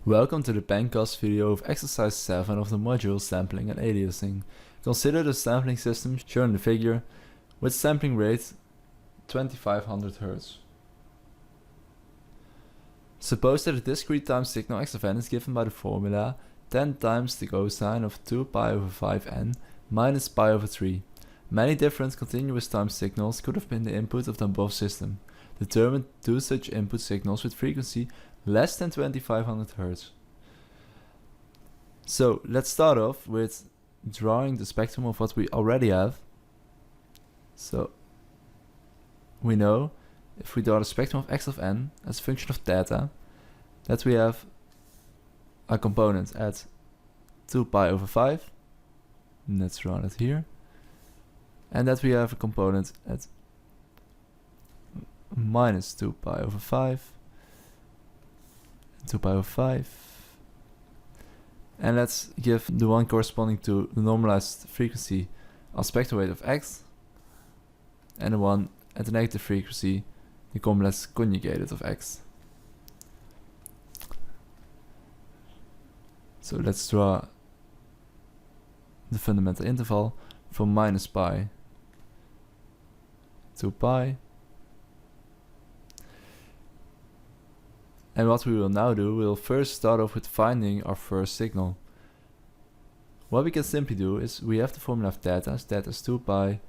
Welcome to the Pencast video of exercise 7 of the module Sampling and Aliasing. Consider the sampling system shown in the figure with sampling rate 2500 Hz. Suppose that a discrete time signal x of n is given by the formula 10 times the cosine of 2 pi over 5n minus pi over 3. Many different continuous time signals could have been the input of the above system. Determine two such input signals with frequency less than 2500 Hz. So let's start off with drawing the spectrum of what we already have. So we know if we draw the spectrum of x of n as a function of theta, that we have a component at 2 pi over 5, let's draw that here, and that we have a component at minus 2 pi over 5, 2 pi over 5, and let's give the one corresponding to the normalized frequency a spectral weight of x, and the one at the negative frequency the complex conjugated of x. So let's draw the fundamental interval from minus pi to pi. And what we will now do, we'll first start off with finding our first signal. What we can simply do is we have the formula of theta, theta is 2 pi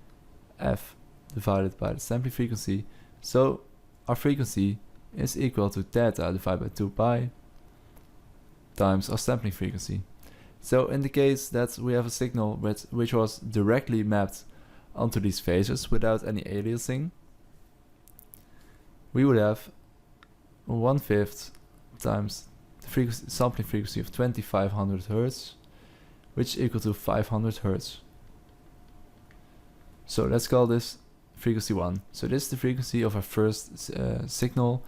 f divided by the sampling frequency. So our frequency is equal to theta divided by 2 pi times our sampling frequency. So in the case that we have a signal which was directly mapped onto these phases without any aliasing, we would have 1/5 times the sampling frequency of 2500 Hz, which is equal to 500 Hz. So let's call this frequency 1. So this is the frequency of our first signal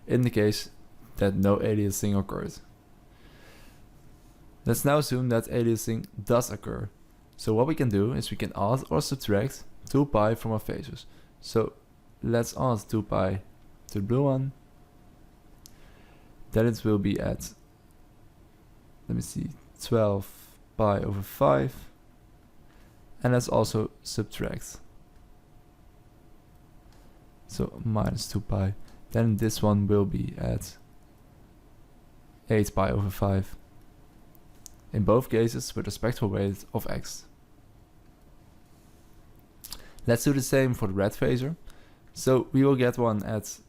in the case that no aliasing occurred. Let's now assume that aliasing does occur. So what we can do is we can add or subtract 2 pi from our phases. So let's add 2 pi to the blue one. Then it will be at, 12 pi over 5. And let's also subtract. So minus 2 pi. Then this one will be at 8 pi over 5. In both cases with a spectral weight of x. Let's do the same for the red phasor. So we will get one at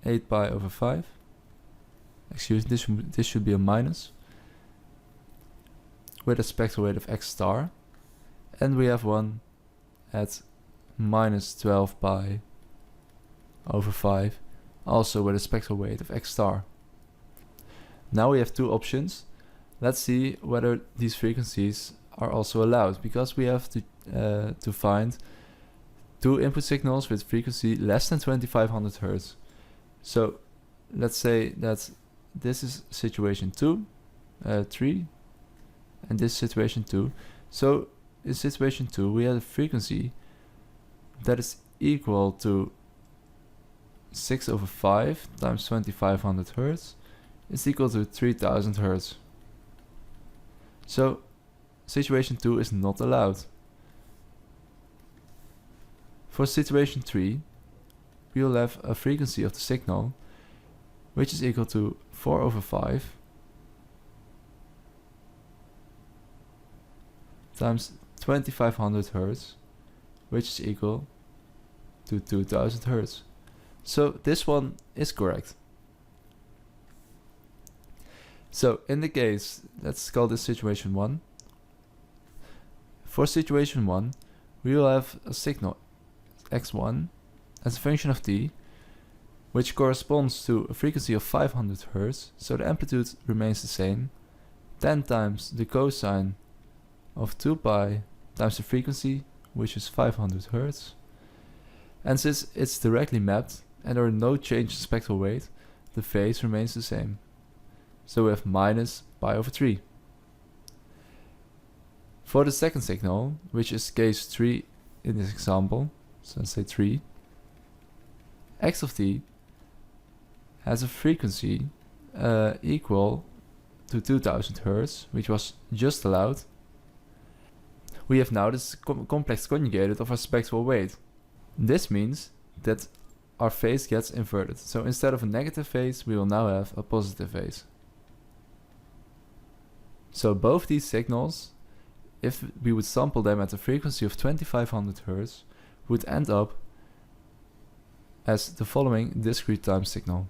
8 pi over 5. Excuse me, this should be a minus. With a spectral weight of x star. And we have one at minus 12 pi over 5. Also with a spectral weight of x star. Now we have two options. Let's see whether these frequencies are also allowed, because we have to find two input signals with frequency less than 2500 Hz. So let's say that this is situation 3, and this situation 2. So in situation 2 we have a frequency that is equal to 6 over 5 times 2500 Hz is equal to 3000 Hz. So situation 2 is not allowed. For situation 3, we will have a frequency of the signal which is equal to 4 over 5 times 2500 Hz, which is equal to 2000 Hz. So this one is correct. So in the case, let's call this situation 1. For situation 1, we will have a signal x1 as a function of t, which corresponds to a frequency of 500 Hz, so the amplitude remains the same, 10 times the cosine of 2 pi times the frequency, which is 500 Hz. And since it's directly mapped and there are no changes in spectral weight, the phase remains the same. So we have minus pi over 3. For the second signal, which is case 3 in this example, so let's say 3, x of t has a frequency equal to 2000 Hz, which was just allowed, we have now this complex conjugated of our spectral weight. This means that our phase gets inverted. So instead of a negative phase, we will now have a positive phase. So both these signals, if we would sample them at a frequency of 2500 Hz, would end up as the following discrete time signal.